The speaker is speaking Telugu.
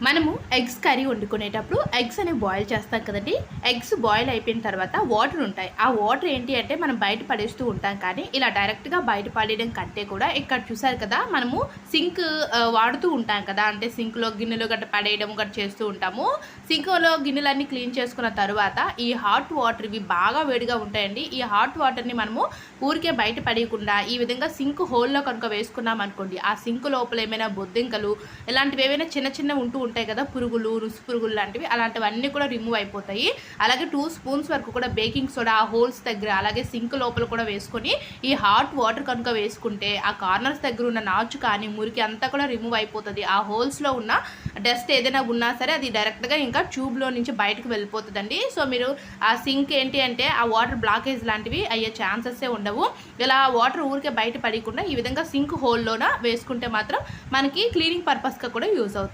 మనము ఎగ్స్ కర్రీ వండుకునేటప్పుడు ఎగ్స్ అనేవి బాయిల్ చేస్తాం కదండి. ఎగ్స్ బాయిల్ అయిపోయిన తర్వాత వాటర్ ఉంటాయి. ఆ వాటర్ ఏంటి అంటే మనం బయట పడేస్తూ ఉంటాం. కానీ ఇలా డైరెక్ట్గా బయట పడేయడం కంటే కూడా ఇక్కడ చూసారు కదా, మనము సింక్ వాడుతూ ఉంటాం కదా, అంటే సింక్లో గిన్నెలు గట్ట పడేయడం గట్ట చేస్తూ ఉంటాము. సింక్లో గిన్నెలన్నీ క్లీన్ చేసుకున్న తర్వాత ఈ హాట్ వాటర్ ఇవి బాగా వేడిగా ఉంటాయండి. ఈ హాట్ వాటర్ని మనము ఊరికే బయట పడేయకుండా ఈ విధంగా సింక్ హోల్లో కనుక వేసుకున్నాం అనుకోండి, ఆ సింక్ లోపల ఏమైనా బొద్దింకలు ఇలాంటివి ఏమైనా చిన్న చిన్న ఉంటూ ఉంటాయి కదా, పురుగులు రుసు పురుగులు లాంటివి, అలాంటివన్నీ కూడా రిమూవ్ అయిపోతాయి. అలాగే 2 స్పూన్స్ వరకు కూడా బేకింగ్ సోడా ఆ హోల్స్ దగ్గర అలాగే సింక్ లోపల కూడా వేసుకొని ఈ హాట్ వాటర్ కనుక వేసుకుంటే ఆ కార్నర్స్ దగ్గర ఉన్న నాచు కానీ మురికి అంతా కూడా రిమూవ్ అయిపోతుంది. ఆ హోల్స్లో ఉన్న డస్ట్ ఏదైనా ఉన్నా సరే అది డైరెక్ట్గా ఇంకా ట్యూబ్లో నుంచి బయటకు వెళ్ళిపోతుందండి. సో మీరు ఆ సింక్ ఏంటి అంటే ఆ వాటర్ బ్లాకేజ్ లాంటివి అయ్యే ఛాన్సెస్సే ఉండవు. ఇలా వాటర్ ఊరికే బయట పడకుండా ఈ విధంగా సింక్ హోల్లోన వేసుకుంటే మాత్రం మనకి క్లీనింగ్ పర్పస్గా కూడా యూజ్ అవుతాయి.